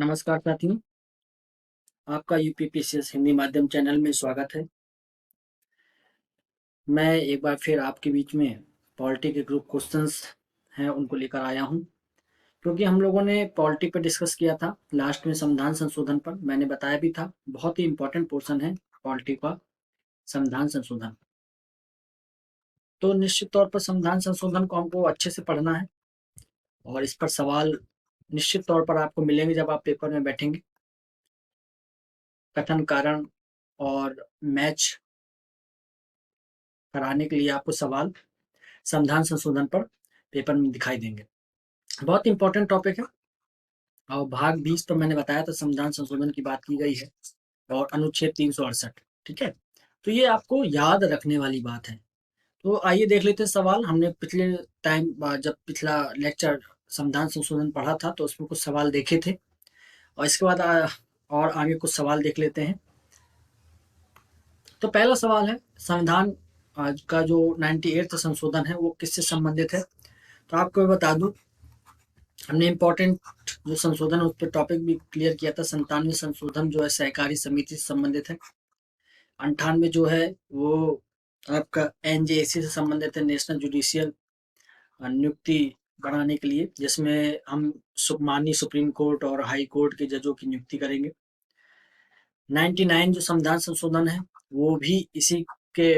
नमस्कार साथियों, आपका यूपीपीसीएस हिंदी माध्यम चैनल में स्वागत है। मैं एक बार फिर आपके बीच में पॉलिटी के ग्रुप क्वेश्चंस हैं उनको लेकर आया हूं, क्योंकि हम लोगों ने पॉलिटी पे डिस्कस किया था लास्ट में संविधान संशोधन पर। मैंने बताया भी था, बहुत ही इंपॉर्टेंट पोर्शन है पॉलिटी का संविधान संशोधन। तो निश्चित तौर पर संविधान संशोधन को हमको अच्छे से पढ़ना है और इस पर सवाल निश्चित तौर पर आपको मिलेंगे जब आप पेपर में बैठेंगे। कथन, कारण और मैच कराने के लिए आपको सवाल संविधान संशोधन पर पेपर में दिखाई देंगे। बहुत इंपॉर्टेंट टॉपिक है और भाग 20 पर मैंने बताया था संविधान संशोधन की बात की गई है और अनुच्छेद 368। ठीक है, तो ये आपको याद रखने वाली बात है। तो आइए देख लेते हैं सवाल। हमने पिछले टाइम जब पिछला लेक्चर संविधान संशोधन पढ़ा था तो उसमें कुछ सवाल देखे थे और इसके बाद और आगे कुछ सवाल देख लेते हैं। तो पहला सवाल है, संविधान आज का जो 98 संशोधन है वो किससे संबंधित है। तो आपको मैं बता दूं, हमने इम्पोर्टेंट जो संशोधन है उस पर टॉपिक भी क्लियर किया था। 97 संशोधन जो है सहकारी समिति से संबंधित है। 98 जो है वो आपका एनजेएसी से संबंधित है, नेशनल जुडिशियल नियुक्ति बढ़ाने के लिए, जिसमें हम माननीय सुप्रीम कोर्ट और हाई कोर्ट के जजों की नियुक्ति करेंगे। 99 जो संविधान संशोधन है वो भी इसी के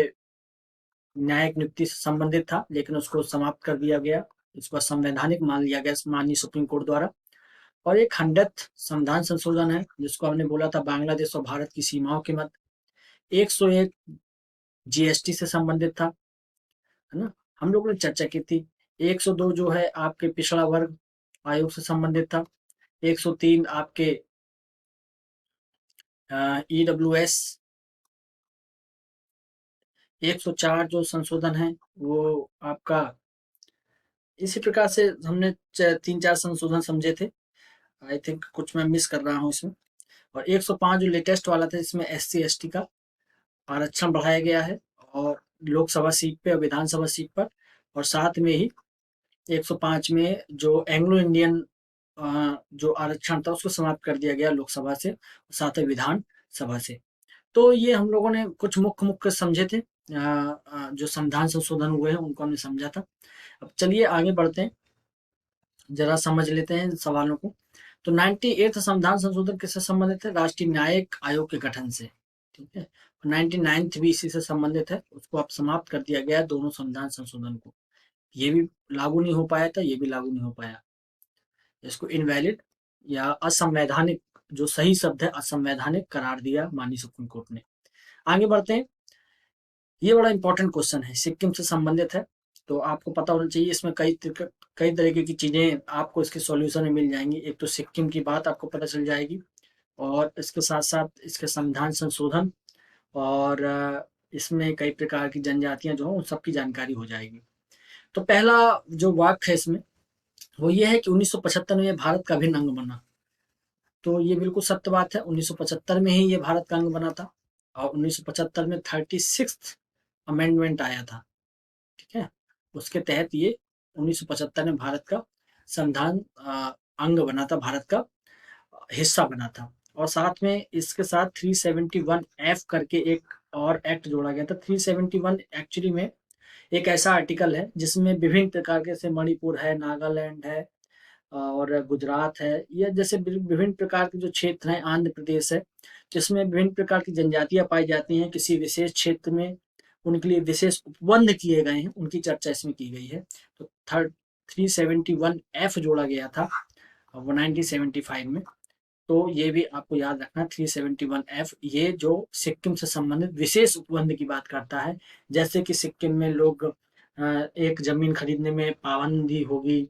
न्यायिक नियुक्ति से संबंधित था, लेकिन उसको समाप्त कर दिया गया, इसको असंवैधानिक मान लिया गया माननीय सुप्रीम कोर्ट द्वारा। और एक 100th संविधान संशोधन है जिसको हमने बोला था बांग्लादेश और भारत की सीमाओं के मध्य। 101 जीएसटी से संबंधित था, है ना, हम लोगों ने चर्चा की थी। 102 जो है आपके पिछड़ा वर्ग आयोग से संबंधित था। 103 आपके ईडब्ल्यूएस। 104 जो संशोधन है वो आपका इसी प्रकार से हमने 3-4 संशोधन समझे थे। आई थिंक कुछ मैं मिस कर रहा हूँ इसमें। और 105 जो लेटेस्ट वाला था, इसमें एससी एसटी का आरक्षण बढ़ाया गया है और लोकसभा सीट पे और विधानसभा सीट पर। और साथ में ही 105 में जो एंग्लो इंडियन जो आरक्षण था उसको समाप्त कर दिया गया लोकसभा से, साथ ही विधान सभा से। तो ये हम लोगों ने कुछ मुख्य मुख्य समझे थे, जो संविधान संशोधन हुए हैं उनको हमने समझा था। अब चलिए आगे बढ़ते हैं, जरा समझ लेते हैं इन सवालों को। तो 98 संविधान संशोधन किससे संबंधित है? राष्ट्रीय न्यायिक आयोग के गठन से। ठीक है, 99 भी इसी से संबंधित है, उसको अब समाप्त कर दिया गया दोनों संविधान संशोधन को। ये भी लागू नहीं हो पाया था, ये भी लागू नहीं हो पाया। इसको इनवैलिड या असंवैधानिक, जो सही शब्द है असंवैधानिक करार दिया माननीय सुप्रीम कोर्ट ने। आगे बढ़ते हैं, ये बड़ा इंपॉर्टेंट क्वेश्चन है, सिक्किम से संबंधित है। तो आपको पता होना चाहिए, इसमें कई तरीके की चीजें आपको इसके सॉल्यूशन में मिल जाएंगी। एक तो सिक्किम की बात आपको पता चल जाएगी और इसके साथ साथ इसके संविधान संशोधन और इसमें कई प्रकार की जनजातियां जो हैं उन सबकी जानकारी हो जाएगी। तो पहला जो वाक्य है इसमें वो ये है कि 1975 में भारत का अभिन्न अंग बना। तो ये बिल्कुल सत्य बात है, 1975 में ही ये भारत का अंग बना था और 1975 में 36th अमेंडमेंट आया था। ठीक है, उसके तहत ये 1975 में भारत का संविधान अंग बना था, भारत का हिस्सा बना था। और साथ में इसके साथ 371F करके एक और एक्ट जोड़ा गया था। 371 एक्चुअली में एक ऐसा आर्टिकल है जिसमें विभिन्न प्रकार के, जैसे मणिपुर है, नागालैंड है और गुजरात है, या जैसे विभिन्न प्रकार के जो क्षेत्र हैं, आंध्र प्रदेश है, जिसमें विभिन्न प्रकार की जनजातियां पाई जाती हैं किसी विशेष क्षेत्र में, उनके लिए विशेष उपबंध किए गए हैं, उनकी चर्चा इसमें की गई है। तो 371F जोड़ा गया था 1975 में। तो ये भी आपको याद रखना, 371F ये जो सिक्किम से संबंधित विशेष उपबंध की बात करता है। जैसे कि सिक्किम में लोग एक जमीन खरीदने में पाबंदी होगी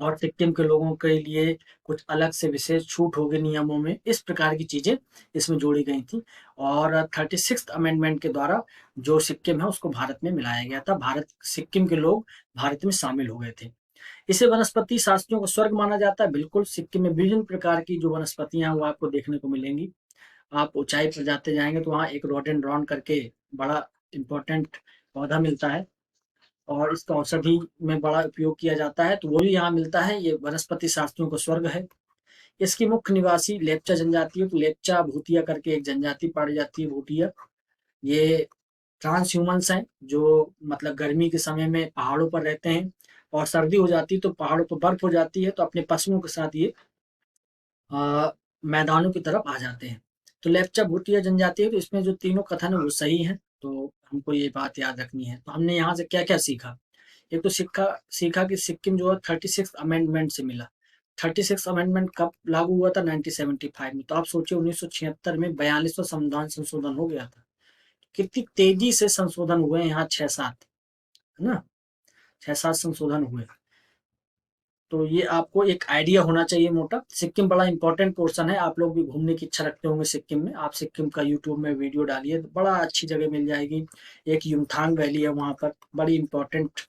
और सिक्किम के लोगों के लिए कुछ अलग से विशेष छूट होगी नियमों में, इस प्रकार की चीजें इसमें जोड़ी गई थी। और 36th अमेंडमेंट के द्वारा जो सिक्किम है उसको भारत में मिलाया गया था, भारत सिक्किम के लोग भारत में शामिल हो गए थे। इसे वनस्पति शास्त्रियों का स्वर्ग माना जाता है। बिल्कुल, सिक्किम में विभिन्न प्रकार की जो वनस्पतियां हैं वो आपको देखने को मिलेंगी। आप ऊंचाई पर जाते जाएंगे तो वहाँ एक रोडेंड्रॉन करके बड़ा इंपॉर्टेंट पौधा मिलता है और इसका औषधि में बड़ा उपयोग किया जाता है, तो वो भी यहाँ मिलता है। ये वनस्पति शास्त्रियों का स्वर्ग है। इसकी मुख्य निवासी लेप्चा जनजाति है, तो लेप्चा भूतिया करके एक जनजाति पाई जाती है, भूतिया। ये ट्रांस ह्यूमंस हैं जो मतलब गर्मी के समय में पहाड़ों पर रहते हैं, और सर्दी हो जाती है तो पहाड़ों पर बर्फ हो जाती है, तो अपने पशुओं के साथ ये मैदानों की तरफ आ जाते हैं। तो लेप्चा भूटिया जनजाति है, तो इसमें जो तीनों कथन है वो सही है, तो हमको ये बात याद रखनी है। तो हमने यहाँ से क्या क्या सीखा? एक तो सीखा सीखा कि सिक्किम जो है 36 अमेंडमेंट से मिला। 36 अमेंडमेंट कब लागू हुआ था? 1975 में। तो आप सोचिए 1976 में 42वां संविधान संशोधन हो गया था। कितनी तेजी से संशोधन हुए हैं यहाँ, 6-7, है ना, 6-7 संशोधन हुए। तो ये आपको एक आइडिया होना चाहिए मोटा। सिक्किम बड़ा इंपॉर्टेंट पोर्शन है, आप लोग भी घूमने की इच्छा रखते होंगे सिक्किम में, आप सिक्किम का यूट्यूब में वीडियो डालिए, बड़ा अच्छी जगह मिल जाएगी। एक युमथांग वैली है वहाँ पर, बड़ी इंपॉर्टेंट।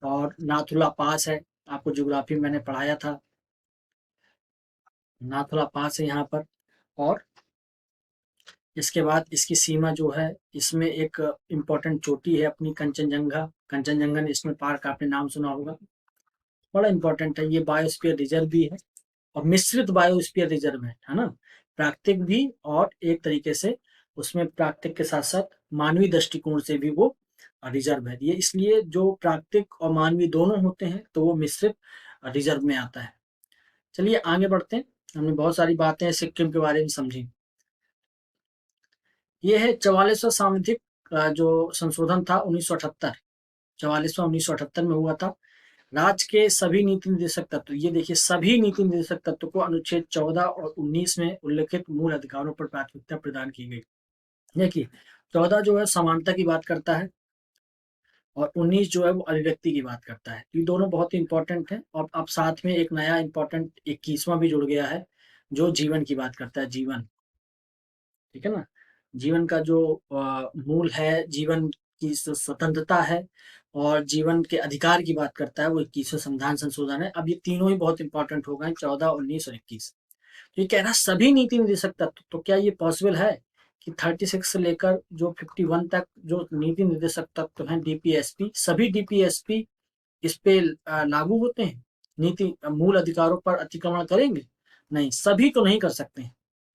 और नाथुला पास है, आपको ज्योग्राफी में मैंने पढ़ाया था, नाथुला पास है यहाँ पर। और इसके बाद इसकी सीमा जो है, इसमें एक इम्पोर्टेंट चोटी है अपनी, कंचनजंगा, कंचनजंगा नेशनल पार्क, आपने नाम सुना होगा, बड़ा इंपॉर्टेंट है। ये बायोस्फीयर रिजर्व भी है, और मिश्रित बायोस्फीयर रिजर्व है ना, प्राकृतिक भी और एक तरीके से उसमें प्राकृतिक के साथ साथ मानवीय दृष्टिकोण से भी वो रिजर्व है। ये इसलिए जो प्राकृतिक और मानवीय दोनों होते हैं तो वो मिश्रित रिजर्व में आता है। चलिए आगे बढ़ते हैं, हमने बहुत सारी बातें सिक्किम के बारे में समझी। ये है 44वां सांविधिक जो संशोधन था 1978, 44वां 1978 में हुआ था। राज्य के सभी नीति निर्देशक तत्व, ये देखिए सभी नीति निर्देशक तत्व को अनुच्छेद 14 और 19 में उल्लेखित मूल अधिकारों पर प्राथमिकता प्रदान की गई। देखिए 14 जो है समानता की बात करता है, और 19 जो है वो अभिव्यक्ति की बात करता है। ये दोनों बहुत ही इंपॉर्टेंट है। और अब साथ में एक नया इंपॉर्टेंट 21वां भी जुड़ गया है, जो जीवन की बात करता है, जीवन, ठीक है ना। जीवन का जो मूल है, जीवन की स्वतंत्रता है और जीवन के अधिकार की बात करता है, वो 21वां संविधान संशोधन है। अब ये तीनों ही बहुत इंपॉर्टेंट हो गए, 14, 19 और 21। तो ये कह रहा है सभी नीति निर्देशक तत्व, तो क्या ये पॉसिबल है कि 36 से लेकर जो 51 तक जो नीति निर्देशक तत्व हैं, डीपीएसपी, सभी डीपीएसपी इस पे लागू होते हैं, नीति मूल अधिकारों पर अतिक्रमण करेंगे? नहीं, सभी तो नहीं कर सकते हैं,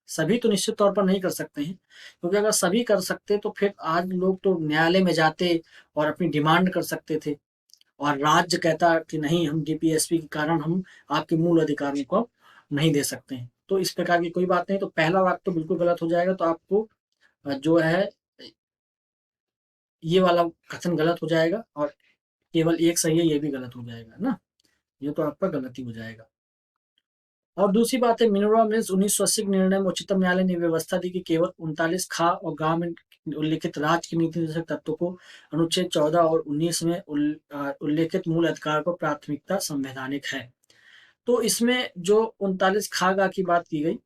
सभी तो निश्चित तौर पर नहीं कर सकते हैं, क्योंकि अगर सभी कर सकते तो फिर आज लोग तो न्यायालय में जाते और अपनी डिमांड कर सकते थे, और राज्य कहता कि नहीं, हम डीपीएसपी के कारण हम आपके मूल अधिकारों को नहीं दे सकते हैं। तो इस प्रकार की कोई बात नहीं। तो पहला वाक्य तो बिल्कुल गलत हो जाएगा, तो आपको जो है ये वाला कथन गलत हो जाएगा, और केवल एक सही है, ये भी गलत हो जाएगा ना, ये तो आपका गलती हो जाएगा। और दूसरी बात है, मिनोरा मिल्स 1980 के निर्णय में उच्चतम न्यायालय ने व्यवस्था दी कि केवल 39 खा और गांव में उल्लिखित राज्य के नीति निर्देशक तत्वों को अनुच्छेद 14 और 19 में उल्लेखित मूल अधिकार पर प्राथमिकता संवैधानिक है। तो इसमें जो 39 खा गा की बात की गई,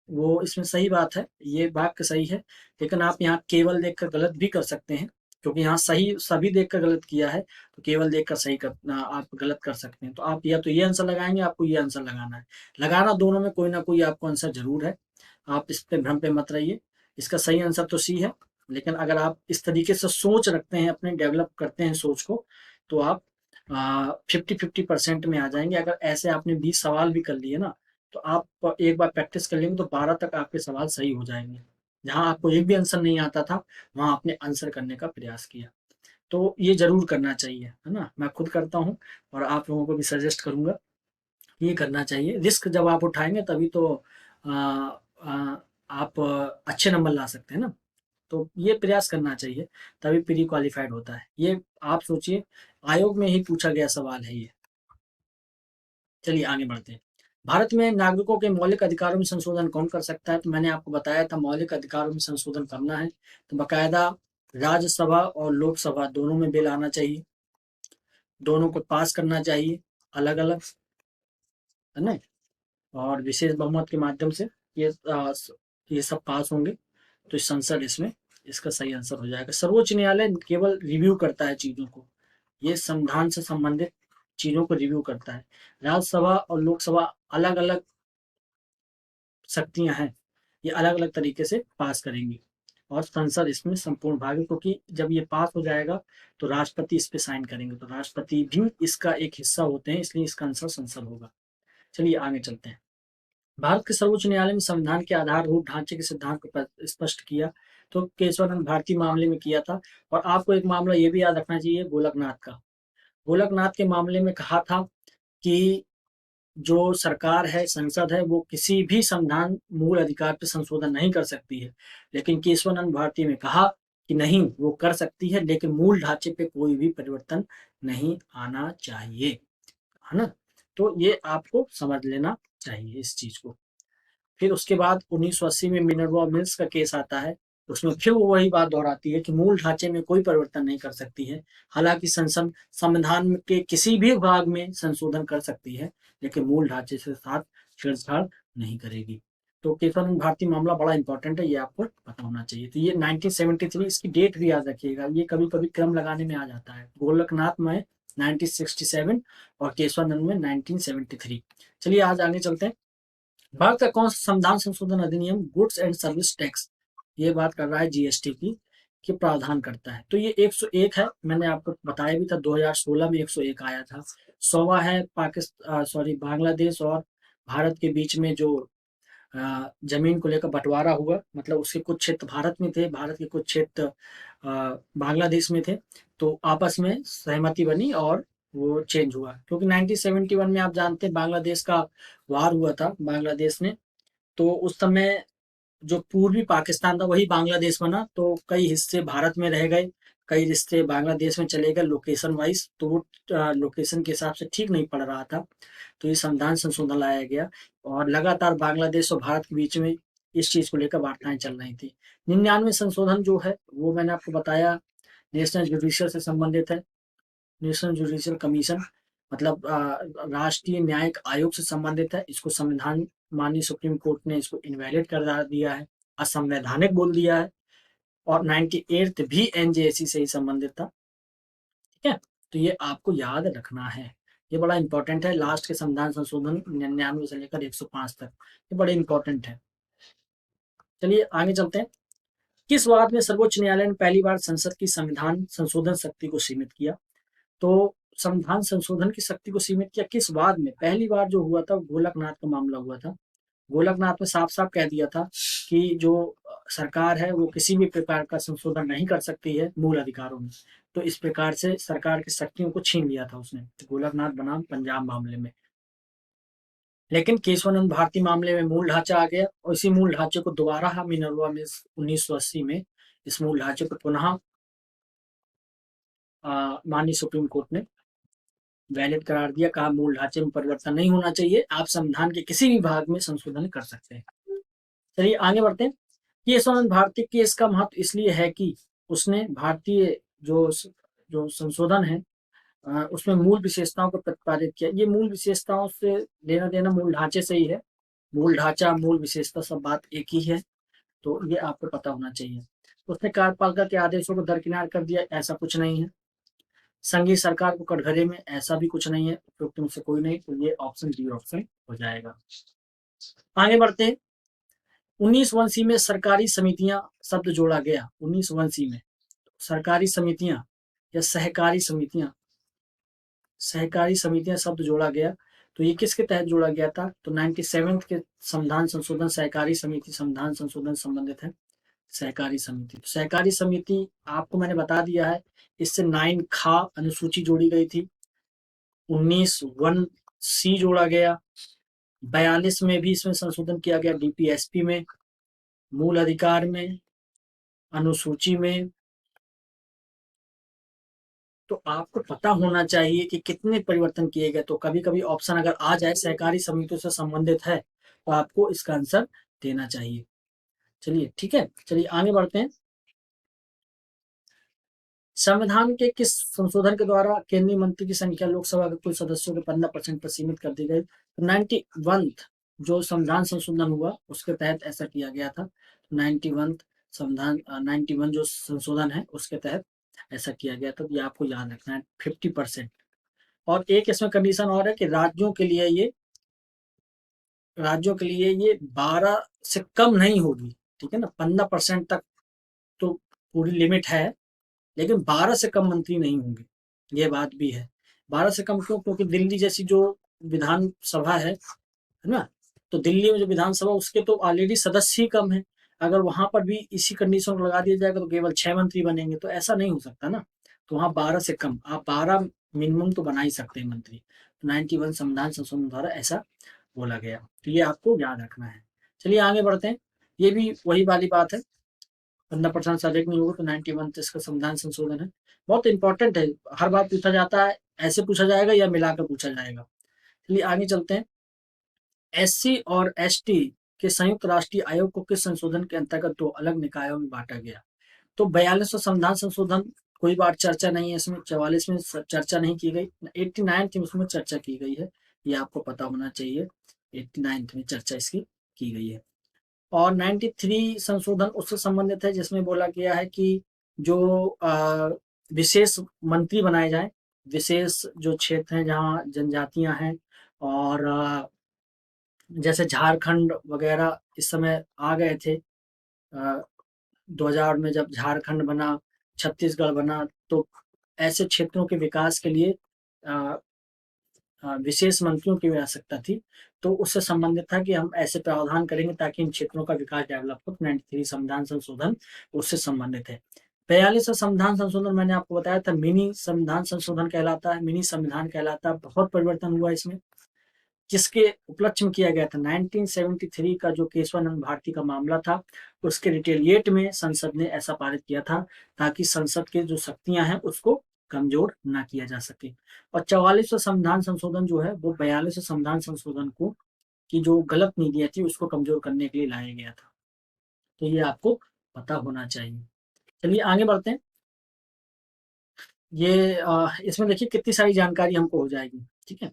वो इसमें सही बात है, ये वाक्य सही है। लेकिन आप यहाँ केवल देखकर गलत भी कर सकते हैं, क्योंकि यहाँ सही सभी देखकर गलत किया है, तो केवल देखकर सही कर आप गलत कर सकते हैं। तो आप या तो ये आंसर लगाएंगे, आपको ये आंसर लगाना है, लगाना दोनों में कोई ना कोई आपको आंसर जरूर है, आप इस पे भ्रम पे मत रहिए। इसका सही आंसर तो सी है, लेकिन अगर आप इस तरीके से सोच रखते हैं, अपने डेवलप करते हैं सोच को, तो आप 50-50% में आ जाएंगे। अगर ऐसे आपने 20 सवाल भी कर लिए ना, तो आप एक बार प्रैक्टिस कर लेंगे तो 12 तक आपके सवाल सही हो जाएंगे। जहां आपको एक भी आंसर नहीं आता था, वहां आपने आंसर करने का प्रयास किया। तो ये जरूर करना चाहिए, है ना, मैं खुद करता हूँ और आप लोगों को भी सजेस्ट करूंगा, ये करना चाहिए। रिस्क जब आप उठाएंगे तभी तो आ, आ, आप अच्छे नंबर ला सकते हैं ना, तो ये प्रयास करना चाहिए, तभी प्री क्वालिफाइड होता है। ये आप सोचिए, आयोग में ही पूछा गया सवाल है ये। चलिए आगे बढ़ते हैं। भारत में नागरिकों के मौलिक अधिकारों में संशोधन कौन कर सकता है? तो मैंने आपको बताया था, मौलिक अधिकारों में संशोधन करना है तो बकायदा राज्यसभा और लोकसभा दोनों में बिल आना चाहिए, दोनों को पास करना चाहिए अलग अलग, है ना, और विशेष बहुमत के माध्यम से ये ये सब पास होंगे, तो इस संसद इसमें इसका सही आंसर हो जाएगा। सर्वोच्च न्यायालय केवल रिव्यू करता है चीजों को, ये संविधान से संबंधित चीजों को रिव्यू करता है। राज्यसभा और लोकसभा अलग अलग शक्तियां हैं, ये अलग अलग तरीके से पास करेंगी, और संसद इसमें संपूर्ण भाग है, क्योंकि जब ये पास हो जाएगा तो राष्ट्रपति इस पे साइन करेंगे, तो राष्ट्रपति भी इसका एक हिस्सा होते हैं, इसलिए इसका आंसर संसद होगा। चलिए आगे चलते हैं। भारत के सर्वोच्च न्यायालय ने संविधान के आधारभूत ढांचे के सिद्धांत को स्पष्ट किया, तो केशवानंद भारती मामले में किया था। और आपको एक मामला ये भी याद रखना चाहिए गोलकनाथ का। गोलकनाथ के मामले में कहा था कि जो सरकार है, संसद है, वो किसी भी संविधान मूल अधिकार पर संशोधन नहीं कर सकती है। लेकिन केशवानंद भारती ने कहा कि नहीं, वो कर सकती है, लेकिन मूल ढांचे पे कोई भी परिवर्तन नहीं आना चाहिए, है ना? तो ये आपको समझ लेना चाहिए इस चीज को। फिर उसके बाद 1980 में मिनर्वा मिल्स का केस आता है। उसमें फिर वो वही बात दोहराती है कि मूल ढांचे में कोई परिवर्तन नहीं कर सकती है। हालांकि संसद संविधान के किसी भी भाग में संशोधन कर सकती है, लेकिन मूल ढांचे से साथ छेड़छाड़ नहीं करेगी। तो केशवानंद भारती मामला बड़ा इंपॉर्टेंट है, ये आपको पता होना चाहिए। तो ये 1973, इसकी डेट भी याद रखिएगा, ये कभी कभी क्रम लगाने में आ जाता है। गोलकनाथ में 1967 और केशवानंद में 1973। चलिए आज आगे चलते हैं। भारत का कौन सा संविधान संशोधन अधिनियम गुड्स एंड सर्विस टैक्स, ये बात कर रहा है जीएसटी की, कि प्रावधान करता है? तो ये 101 है, मैंने आपको बताया भी था 2016 में 101 आया था। 100वां है बांग्लादेश और भारत के बीच में जो जमीन को लेकर बंटवारा हुआ, मतलब उसके कुछ क्षेत्र भारत में थे, भारत के कुछ क्षेत्र बांग्लादेश में थे। तो आपस में सहमति बनी और वो चेंज हुआ, क्योंकि 1971 में आप जानते हैं बांग्लादेश का वार हुआ था बांग्लादेश ने। तो उस समय जो पूर्वी पाकिस्तान था वही बांग्लादेश बना, तो कई हिस्से भारत में रह गए, कई हिस्से बांग्लादेश में चले गए लोकेशन वाइज। तो वो लोकेशन के हिसाब से ठीक नहीं पड़ रहा था, तो ये संविधान संशोधन लाया गया। और लगातार बांग्लादेश और भारत के बीच में इस चीज को लेकर वार्ताएं चल रही थी। 99 संशोधन जो है वो मैंने आपको बताया नेशनल जुडिशियल से संबंधित है। नेशनल जुडिशियल कमीशन मतलब राष्ट्रीय न्यायिक आयोग से संबंधित है। इसको संविधान माननीय सुप्रीम कोर्ट ने इसको इनवैलिड कर दिया है, असंवैधानिक बोल दिया है। और 98 भी एनजेसी से ही संबंधित था। ठीक है, तो ये आपको याद रखना है, ये बड़ा इंपॉर्टेंट है। लास्ट के संविधान संशोधन 99 से लेकर 105 तक, ये बड़े इंपॉर्टेंट है। चलिए आगे चलते हैं। किस वाद में सर्वोच्च न्यायालय ने पहली बार संसद की संविधान संशोधन शक्ति को सीमित किया? तो संविधान संशोधन की शक्ति को सीमित किया किस वाद में? पहली बार जो हुआ था गोलकनाथ का मामला हुआ था। गोलकनाथ में साफ साफ कह दिया था कि जो सरकार है वो किसी भी प्रकार का संशोधन नहीं कर सकती है मूल अधिकारों में। तो इस प्रकार से सरकार की शक्तियों को छीन लिया था उसने, तो गोलकनाथ बनाम पंजाब मामले में। लेकिन केशवानंद भारती मामले में मूल ढांचा आ गया, और इसी मूल ढांचे को दोबारा मिनर्वा में 1980 में इस मूल ढांचे को पुनः माननीय सुप्रीम कोर्ट ने वैलिड करार दिया। कहा मूल ढांचे में परिवर्तन नहीं होना चाहिए, आप संविधान के किसी भी भाग में संशोधन कर सकते हैं। चलिए आगे बढ़ते हैं। केशवानंद भारती केस का महत्व इसलिए है कि उसने भारतीय जो जो संशोधन है उसमें मूल विशेषताओं को प्रतिपादित किया। ये मूल विशेषताओं से लेना देना मूल ढांचे से ही है। मूल ढांचा मूल विशेषता सब बात एक ही है, तो ये आपको पता होना चाहिए। उसने कार्यपालिका के आदेशों को दरकिनार कर दिया, ऐसा कुछ नहीं है। संघीय सरकार को कटघरे में, ऐसा भी कुछ नहीं है। उपयुक्त में से कोई नहीं, तो ये ऑप्शन डी ऑप्शन हो जाएगा। आगे बढ़ते हैं। 19 में सरकारी समितियां शब्द जोड़ा गया। 19 में सरकारी समितियां या सहकारी समितियां शब्द जोड़ा गया। तो ये किसके तहत जोड़ा गया था? तो 97 के संविधान संशोधन सहकारी समिति संविधान संशोधन संबंधित है। सहकारी समिति, तो सहकारी समिति आपको मैंने बता दिया है। इससे 9 खा अनुसूची जोड़ी गई थी। 19(1)(c) जोड़ा गया। 42 में भी इसमें संशोधन किया गया, डीपीएसपी में, मूल अधिकार में, अनुसूची में। तो आपको पता होना चाहिए कि कितने परिवर्तन किए गए। तो कभी कभी ऑप्शन अगर आ जाए सहकारी समितियों से संबंधित है, तो आपको इसका आंसर देना चाहिए। चलिए ठीक है, चलिए आगे बढ़ते हैं। संविधान के किस संशोधन के द्वारा केंद्रीय मंत्री की संख्या लोकसभा के कुल सदस्यों के 15% पर सीमित कर दी गई? तो 91 जो संविधान संशोधन हुआ उसके तहत ऐसा किया गया था। 91 संविधान 91 जो संशोधन है उसके तहत ऐसा किया गया था। ये आपको याद रखना है, 50%। और एक इसमें कंडीशन और है कि राज्यों के लिए ये 12 से कम नहीं होगी। ठीक है ना, 15% तक तो पूरी लिमिट है, लेकिन 12 से कम मंत्री नहीं होंगे, ये बात भी है। 12 से कम क्यों? क्योंकि दिल्ली जैसी जो विधानसभा है ना, तो दिल्ली में जो विधानसभा उसके तो ऑलरेडी सदस्य ही कम है, अगर वहां पर भी इसी कंडीशन को लगा दिया जाएगा तो केवल 6 मंत्री बनेंगे, तो ऐसा नहीं हो सकता ना। तो वहाँ 12 से कम, आप 12 मिनिमम तो बना ही सकते हैं मंत्री। तो 91 संविधान संशोधन द्वारा ऐसा बोला गया, तो ये आपको याद रखना है। चलिए आगे बढ़ते हैं, ये भी वही वाली बात है, 15% से अधिक नहीं होगा तो 91 इसका संविधान संशोधन है, बहुत इंपॉर्टेंट है, हर बार पूछा जाता है, ऐसे पूछा जाएगा या मिलाकर पूछा जाएगा। चलिए आगे चलते हैं, एससी और एसटी के संयुक्त राष्ट्रीय आयोग को किस संशोधन के अंतर्गत दो अलग निकायों में बांटा गया। तो 42वां संविधान संशोधन कोई बार चर्चा नहीं है इसमें, 44 में चर्चा नहीं की गई, 89 में उसमें चर्चा की गई है, ये आपको पता होना चाहिए, 89 में चर्चा इसकी की गई है। और 93 संशोधन उससे संबंधित है जिसमें बोला गया है कि जो विशेष मंत्री बनाए जाए, विशेष जो क्षेत्र हैं जहाँ जनजातियां हैं, और जैसे झारखंड वगैरह इस समय आ गए थे, 2000 में जब झारखंड बना, छत्तीसगढ़ बना, तो ऐसे क्षेत्रों के विकास के लिए विशेष मंत्रियों की आवश्यकता थी, तो उससे संबंधित था कि हम ऐसे प्रावधान करेंगे ताकि इन क्षेत्रों का विकास डेवलप हो। 93 संविधान संशोधन उससे संबंधित है। 42वां संविधान संशोधन मैंने आपको बताया था मिनी संविधान संशोधन कहलाता है, मिनी संविधान कहलाता है, बहुत परिवर्तन हुआ इसमें, जिसके उपलक्ष्य में किया गया था 1973 का जो केशवानंद भारती का मामला था, उसके रिटेलिएट में संसद ने ऐसा पारित किया था ताकि संसद के जो शक्तियां हैं उसको कमजोर ना किया जा सके। और 44वां संविधान संशोधन जो है वो 42वें संविधान संशोधन को की जो गलत नीतियां थी उसको कमजोर करने के लिए लाया गया था, तो ये आपको पता होना चाहिए। चलिए आगे बढ़ते हैं, ये इसमें देखिए कितनी सारी जानकारी हमको हो जाएगी, ठीक है।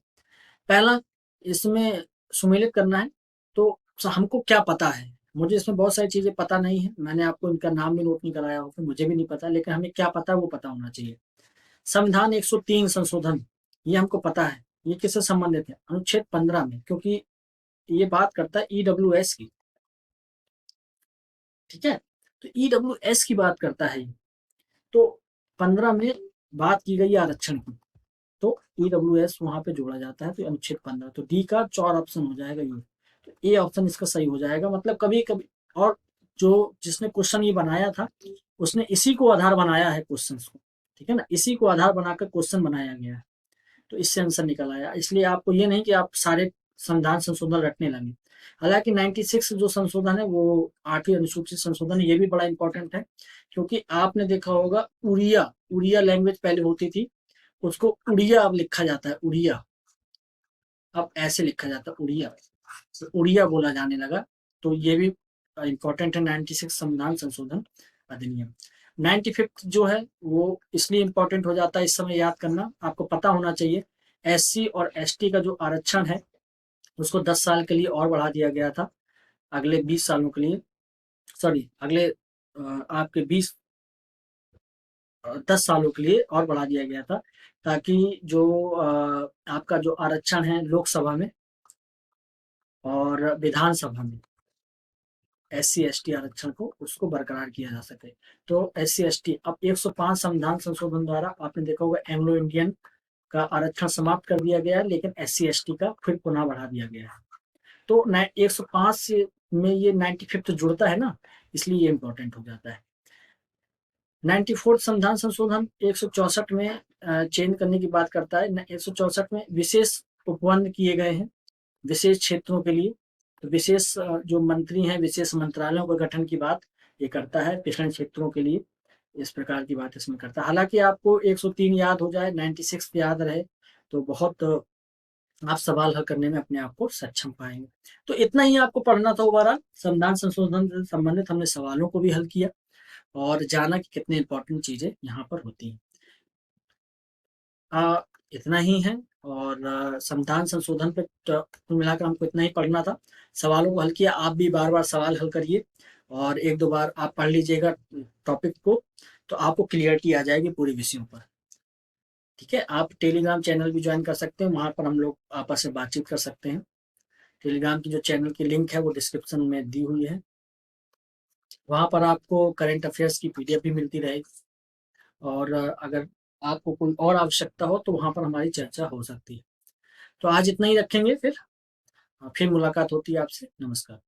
पहला, इसमें सुमेलित करना है, तो हमको क्या पता है, मुझे इसमें बहुत सारी चीजें पता नहीं है, मैंने आपको इनका नाम भी नोट नहीं कराया होगा, मुझे भी नहीं पता, लेकिन हमें क्या पता है वो पता होना चाहिए। संविधान 103 संशोधन, ये हमको पता है, ये किससे संबंधित है, अनुच्छेद 15 में, क्योंकि ये बात करता है ईडब्ल्यूएस की, ठीक है, तो ईडब्ल्यूएस की बात करता है, तो 15 में बात की गई आरक्षण की, तो ईडब्ल्यूएस वहां पे जोड़ा जाता है, तो अनुच्छेद 15, तो डी का 4 ऑप्शन हो जाएगा ये, तो ए ऑप्शन इसका सही हो जाएगा। मतलब कभी कभी, और जो जिसने क्वेश्चन ये बनाया था उसने इसी को आधार बनाया है क्वेश्चन को, ठीक है ना, इसी को आधार बनाकर क्वेश्चन बनाया गया है, तो इससे आंसर निकल आया। इसलिए आपको ये नहीं कि आप सारे संविधान संशोधन रटने लगे। हालांकि 96 जो संशोधन है वो 8वीं अनुसूची संशोधन है, ये भी बड़ा इंपॉर्टेंट है, क्योंकि आपने देखा होगा उड़िया, उड़िया लैंग्वेज पहले होती थी, उसको उड़िया अब लिखा जाता है, उड़िया अब ऐसे लिखा जाता है, उड़िया, तो उड़िया बोला जाने लगा, तो ये भी इंपॉर्टेंट है 96 संविधान संशोधन अधिनियम। 95 जो है वो इसलिए इंपॉर्टेंट हो जाता है इस समय याद करना, आपको पता होना चाहिए, एससी और एसटी का जो आरक्षण है उसको 10 साल के लिए और बढ़ा दिया गया था, अगले 20 सालों के लिए, सॉरी अगले आपके 10 सालों के लिए और बढ़ा दिया गया था, ताकि जो आपका जो आरक्षण है लोकसभा में और विधानसभा में एससी एसटी आरक्षण को उसको बरकरार किया जा सके। तो एससी एसटी अब 105 संविधान संशोधन द्वारा आपने देखा होगा एंग्लो इंडियन का आरक्षण समाप्त कर दिया गया है, लेकिन एससी एसटी का फिर पुनः बढ़ा दिया गया है। तो 105 से में ये 95 जुड़ता है ना, इसलिए ये इंपॉर्टेंट हो जाता है। 94 संविधान संशोधन 164 में चेंज करने की बात करता है। 164 में विशेष उपबंध किए गए हैं विशेष क्षेत्रों के लिए, तो विशेष जो मंत्री हैं विशेष मंत्रालयों के गठन की बात ये करता है पिछड़े क्षेत्रों के लिए, इस प्रकार की बात इसमें करता है। हालांकि आपको 103 याद हो जाए, 96 याद रहे तो बहुत आप सवाल हल करने में अपने आप को सक्षम पाएंगे। तो इतना ही आपको पढ़ना था ओवरऑल, संविधान संशोधन से संबंधित हमने सवालों को भी हल किया और जाना कि कितने इंपॉर्टेंट चीजें यहाँ पर होती हैं। इतना ही है, और संविधान संशोधन पे कुल मिलाकर हमको इतना ही पढ़ना था, सवालों को हल किया, आप भी बार बार सवाल हल करिए और एक दो बार आप पढ़ लीजिएगा टॉपिक को, तो आपको क्लियरिटी आ जाएगी पूरे विषयों पर, ठीक है। आप टेलीग्राम चैनल भी ज्वाइन कर सकते हैं, वहां पर हम लोग आपस में बातचीत कर सकते हैं। टेलीग्राम की जो चैनल की लिंक है वो डिस्क्रिप्शन में दी हुई है, वहां पर आपको करंट अफेयर्स की पीडीएफ भी मिलती रहेगी, और अगर आपको कोई और आवश्यकता हो तो वहां पर हमारी चर्चा हो सकती है। तो आज इतना ही रखेंगे फिर, फिर मुलाकात होती है आपसे। नमस्कार।